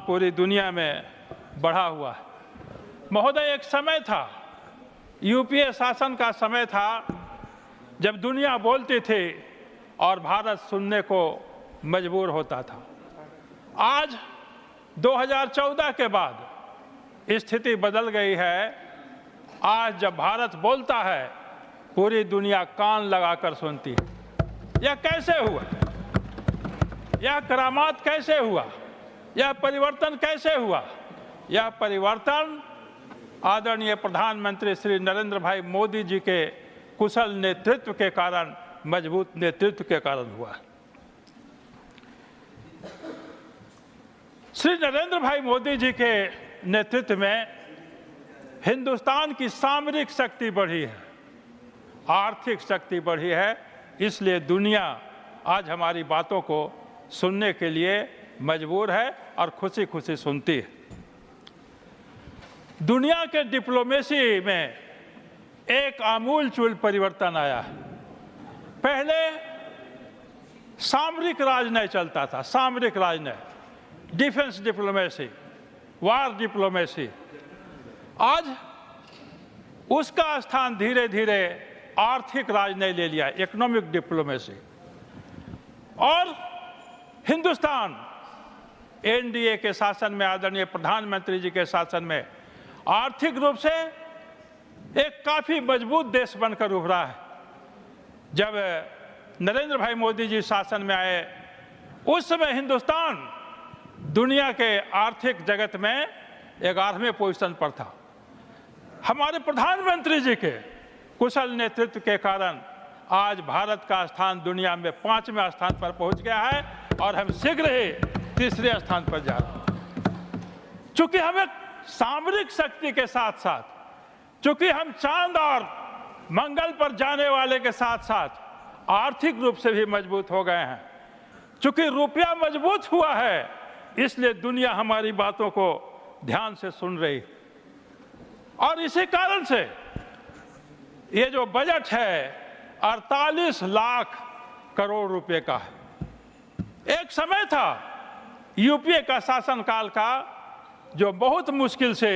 पूरी दुनिया में बढ़ा हुआ है। महोदय, एक समय था, यूपीए शासन का समय था, जब दुनिया बोलती थी और भारत सुनने को मजबूर होता था। आज 2014 के बाद स्थिति बदल गई है। आज जब भारत बोलता है, पूरी दुनिया कान लगाकर सुनती है। यह कैसे हुआ? यह करामात कैसे हुआ? यह परिवर्तन कैसे हुआ? यह परिवर्तन आदरणीय प्रधानमंत्री श्री नरेंद्र भाई मोदी जी के कुशल नेतृत्व के कारण, मजबूत नेतृत्व के कारण हुआ। श्री नरेंद्र भाई मोदी जी के नेतृत्व में हिंदुस्तान की सामरिक शक्ति बढ़ी है, आर्थिक शक्ति बढ़ी है। इसलिए दुनिया आज हमारी बातों को सुनने के लिए मजबूर है और खुशी खुशी सुनती है। दुनिया के डिप्लोमेसी में एक आमूलचूल परिवर्तन आया है। पहले सामरिक राजनय चलता था, सामरिक राजनय, डिफेंस डिप्लोमेसी, वार डिप्लोमेसी। आज उसका स्थान धीरे धीरे आर्थिक राजनय ले लिया, इकोनॉमिक डिप्लोमेसी। और हिंदुस्तान एनडीए के शासन में, आदरणीय प्रधानमंत्री जी के शासन में आर्थिक रूप से एक काफी मजबूत देश बनकर उभरा है। जब नरेंद्र भाई मोदी जी शासन में आए, उस समय हिंदुस्तान दुनिया के आर्थिक जगत में 11वें पोजीशन पर था। हमारे प्रधानमंत्री जी के कुशल नेतृत्व के कारण आज भारत का स्थान दुनिया में 5वें स्थान पर पहुंच गया है और हम शीघ्र ही 3रे स्थान पर जा रहे हैं। चूंकि हमें सामरिक शक्ति के साथ साथ, चूंकि हम चांद और मंगल पर जाने वाले के साथ साथ आर्थिक रूप से भी मजबूत हो गए हैं, चूंकि रुपया मजबूत हुआ है, इसलिए दुनिया हमारी बातों को ध्यान से सुन रही। और इसी कारण से ये जो बजट है 48 लाख करोड़ रुपए का है। एक समय था यूपीए का शासनकाल का, जो बहुत मुश्किल से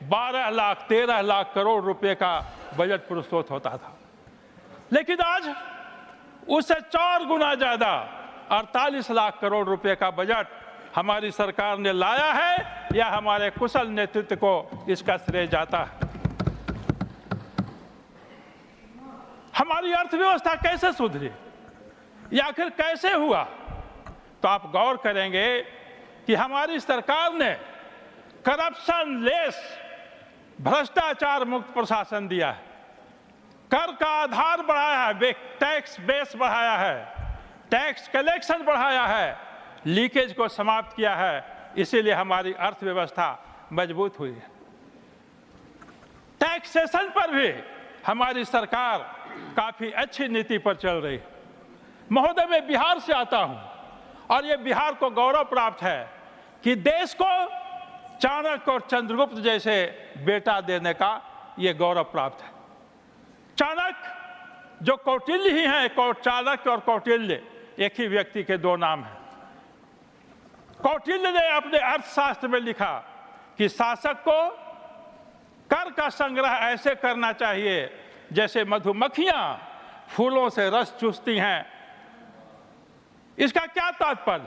12 लाख 13 लाख करोड़ रुपए का बजट प्रस्तुत होता था, लेकिन आज उससे 4 गुना ज्यादा 48 लाख करोड़ रुपए का बजट हमारी सरकार ने लाया है, या हमारे कुशल नेतृत्व को इसका श्रेय जाता है। हमारी अर्थव्यवस्था कैसे सुधरी, या आखिर कैसे हुआ? तो आप गौर करेंगे कि हमारी सरकार ने करप्शन लेस, भ्रष्टाचार मुक्त प्रशासन दिया है, कर का आधार बढ़ाया है, टैक्स बेस बढ़ाया है, टैक्स कलेक्शन बढ़ाया है, लीकेज को समाप्त किया है। इसीलिए हमारी अर्थव्यवस्था मजबूत हुई है। टैक्सेशन पर भी हमारी सरकार काफी अच्छी नीति पर चल रही है। महोदय, मैं बिहार से आता हूं और ये बिहार को गौरव प्राप्त है कि देश को चाणक्य और चंद्रगुप्त जैसे बेटा देने का ये गौरव प्राप्त है। चाणक्य जो कौटिल्य ही हैं, चाणक्य और कौटिल्य एक ही व्यक्ति के 2 नाम हैं। कौटिल्य ने अपने अर्थशास्त्र में लिखा कि शासक को कर का संग्रह ऐसे करना चाहिए जैसे मधुमक्खियां फूलों से रस चूसती हैं। इसका क्या तात्पर्य?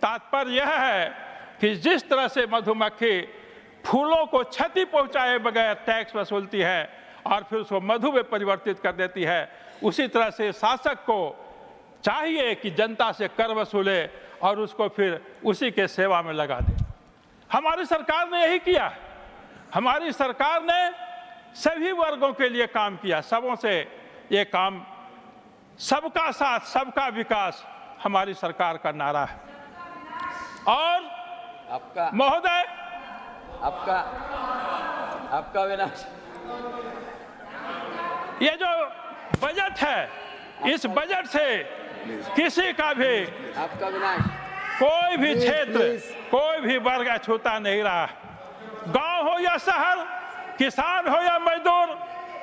तात्पर्य यह है कि जिस तरह से मधुमक्खी फूलों को क्षति पहुंचाए बगैर टैक्स वसूलती है और फिर उसको मधु में परिवर्तित कर देती है, उसी तरह से शासक को चाहिए कि जनता से कर वसूले और उसको फिर उसी के सेवा में लगा दे। हमारी सरकार ने यही किया। हमारी सरकार ने सभी वर्गों के लिए काम किया, सबों से ये काम, सबका साथ सबका विकास हमारी सरकार का नारा है। और आपका महोदय, आपका विनाश, ये जो बजट है, इस बजट से किसी का भी, आपका विनाश, कोई भी क्षेत्र, कोई भी वर्ग अछूता नहीं रहा। गांव हो या शहर, किसान हो या मजदूर,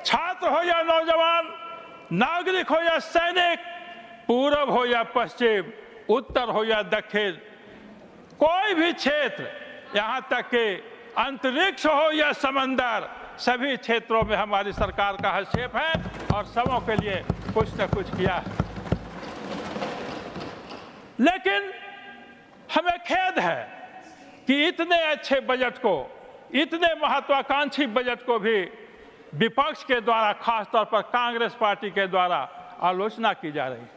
छात्र हो या नौजवान, नागरिक हो या सैनिक, पूरब हो या पश्चिम, उत्तर हो या दक्षिण, कोई भी क्षेत्र, यहाँ तक कि अंतरिक्ष हो या समंदर, सभी क्षेत्रों में हमारी सरकार का हस्तक्षेप है और सबों के लिए कुछ न कुछ किया है। लेकिन हमें खेद है कि इतने अच्छे बजट को, इतने महत्वाकांक्षी बजट को भी विपक्ष के द्वारा, खासतौर पर कांग्रेस पार्टी के द्वारा आलोचना की जा रही है।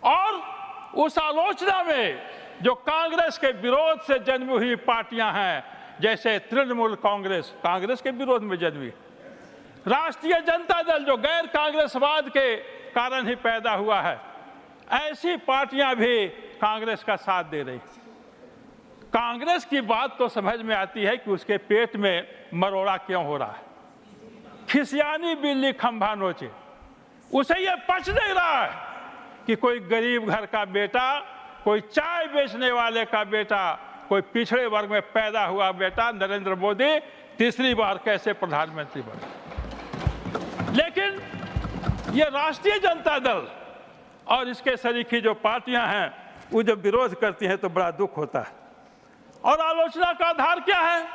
और उस आलोचना में जो कांग्रेस के विरोध से जन्मी हुई पार्टियां हैं, जैसे तृणमूल कांग्रेस, कांग्रेस के विरोध में जन्मी, राष्ट्रीय जनता दल जो गैर कांग्रेसवाद के कारण ही पैदा हुआ है, ऐसी पार्टियां भी कांग्रेस का साथ दे रही। कांग्रेस की बात तो समझ में आती है कि उसके पेट में मरोड़ा क्यों हो रहा है। खिसियानी बिल्ली खंभा नोचे, उसे यह पच नहीं रहा है कि कोई गरीब घर का बेटा, कोई चाय बेचने वाले का बेटा, कोई पिछड़े वर्ग में पैदा हुआ बेटा नरेंद्र मोदी तीसरी बार कैसे प्रधानमंत्री बने। लेकिन ये राष्ट्रीय जनता दल और इसके सरीखी जो पार्टियां हैं, वो जब विरोध करती हैं तो बड़ा दुख होता है। और आलोचना का आधार क्या है?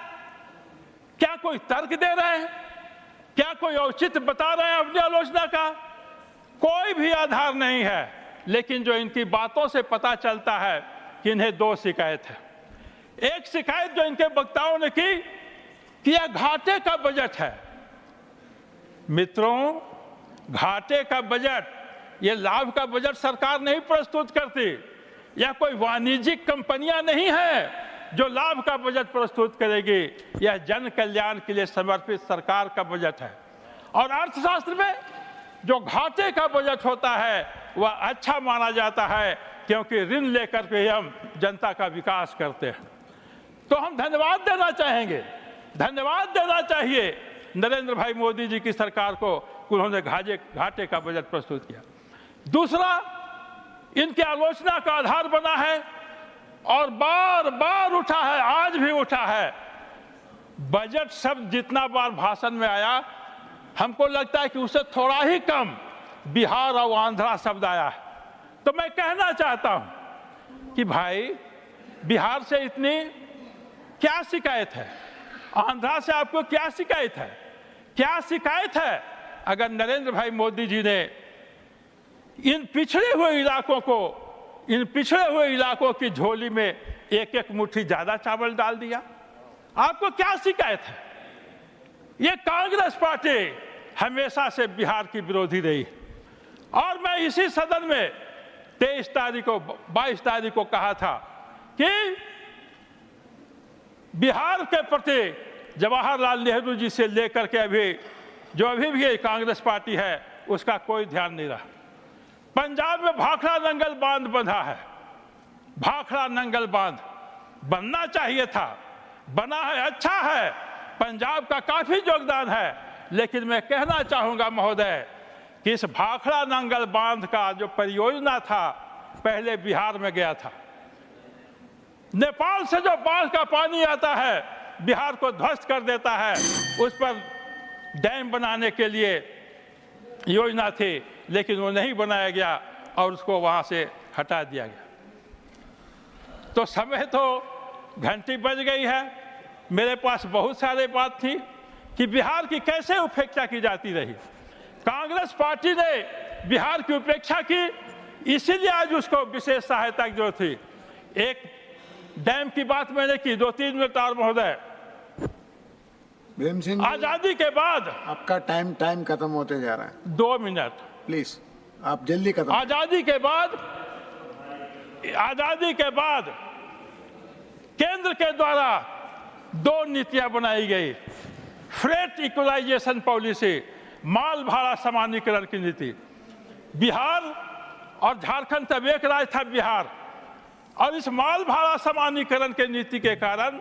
क्या कोई तर्क दे रहे हैं? क्या कोई औचित्य बता रहे हैं अपनी आलोचना का? कोई भी आधार नहीं है। लेकिन जो इनकी बातों से पता चलता है कि इन्हें दो शिकायत है। एक शिकायत जो इनके वक्ताओं ने की कि यह घाटे का बजट है। मित्रों, घाटे का बजट, यह लाभ का बजट सरकार नहीं प्रस्तुत करती। यह कोई वाणिज्यिक कंपनियां नहीं है जो लाभ का बजट प्रस्तुत करेगी। यह जन कल्याण के लिए समर्पित सरकार का बजट है। और अर्थशास्त्र में जो घाटे का बजट होता है वह अच्छा माना जाता है, क्योंकि ऋण लेकर के हम जनता का विकास करते हैं। तो हम धन्यवाद देना चाहेंगे, धन्यवाद देना चाहिए नरेंद्र भाई मोदी जी की सरकार को, उन्होंने घाटे का बजट प्रस्तुत किया। दूसरा, इनकी आलोचना का आधार बना है और बार बार उठा है, आज भी उठा है, बजट शब्द जितना बार भाषण में आया, हमको लगता है कि उससे थोड़ा ही कम बिहार और आंध्रा शब्द आया है। तो मैं कहना चाहता हूं कि भाई, बिहार से इतनी क्या शिकायत है? आंध्रा से आपको क्या शिकायत है? क्या शिकायत है? अगर नरेंद्र भाई मोदी जी ने इन पिछड़े हुए इलाकों को, इन पिछड़े हुए इलाकों की झोली में एक एक मुट्ठी ज्यादा चावल डाल दिया, आपको क्या शिकायत है? ये कांग्रेस पार्टी हमेशा से बिहार की विरोधी रही। और मैं इसी सदन में 23 तारीख को, 22 तारीख को कहा था कि बिहार के प्रति जवाहरलाल नेहरू जी से लेकर के अभी भी कांग्रेस पार्टी है, उसका कोई ध्यान नहीं रहा। पंजाब में भाखड़ा नंगल बांध बंधा है, भाखड़ा नंगल बांध बनना चाहिए था, बना है, अच्छा है, पंजाब का काफी योगदान है। लेकिन मैं कहना चाहूंगा महोदय कि इस भाखड़ा नंगल बांध का जो परियोजना था, पहले बिहार में गया था। नेपाल से जो बाढ़ का पानी आता है, बिहार को ध्वस्त कर देता है। उस पर डैम बनाने के लिए योजना थी, लेकिन वो नहीं बनाया गया और उसको वहां से हटा दिया गया। तो समय तो घंटी बज गई है। मेरे पास बहुत सारे बात थी कि बिहार की कैसे उपेक्षा की जाती रही। कांग्रेस पार्टी ने बिहार की उपेक्षा की, इसीलिए आज उसको विशेष सहायता की जरूरत थी। एक डैम की बात मैंने की, 2-3 मिनट और महोदय। भीम सिंह, आजादी के बाद आपका टाइम खत्म होते जा रहा है। 2 मिनट प्लीज, आप जल्दी खत्म। आजादी के बाद केंद्र के द्वारा 2 नीतियां बनाई गई। फ्रेट इक्वलाइजेशन पॉलिसी, माल भाड़ा समानीकरण की नीति। बिहार और झारखंड तब एक राज्य था बिहार, और इस माल भाड़ा समानीकरण के नीति के कारण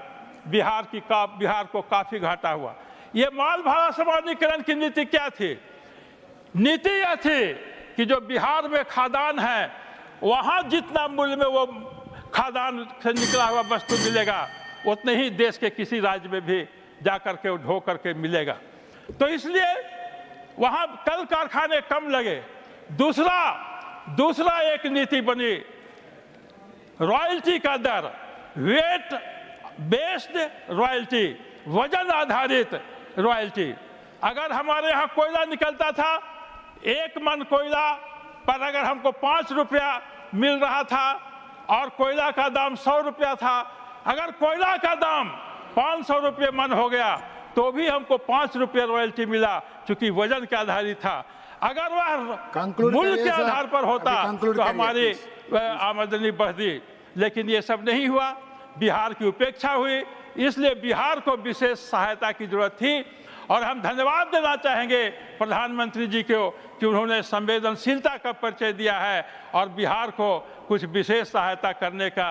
बिहार को काफी घाटा हुआ। ये माल भाड़ा समानीकरण की नीति क्या थी? नीति यह थी कि जो बिहार में खादान है, वहां जितना मूल्य में वो खादान से निकला हुआ वस्तु मिलेगा, उतने ही देश के किसी राज्य में भी जाकर के ढो करके मिलेगा। तो इसलिए वहां कल कारखाने कम लगे। दूसरा एक नीति बनी रॉयल्टी का दर, वेट बेस्ड रॉयल्टी, वजन आधारित रॉयल्टी। अगर हमारे यहाँ कोयला निकलता था, 1 मन कोयला पर अगर हमको 5 रुपया मिल रहा था और कोयला का दाम 100 रुपया था, अगर कोयला का दाम 500 रुपये मन हो गया तो भी हमको 5 रुपये रॉयल्टी मिला, क्योंकि वजन के आधारित था। अगर वह मूल्य के आधार पर होता तो हमारी आमदनी बढ़ती, लेकिन ये सब नहीं हुआ। बिहार की उपेक्षा हुई, इसलिए बिहार को विशेष सहायता की जरूरत थी। और हम धन्यवाद देना चाहेंगे प्रधानमंत्री जी को कि उन्होंने संवेदनशीलता का परिचय दिया है और बिहार को कुछ विशेष सहायता करने का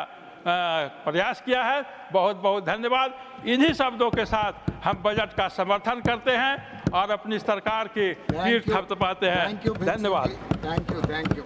प्रयास किया है। बहुत बहुत धन्यवाद। इन्हीं शब्दों के साथ हम बजट का समर्थन करते हैं और अपनी सरकार की पीठ थपथपाते हैं। धन्यवाद। Thank you.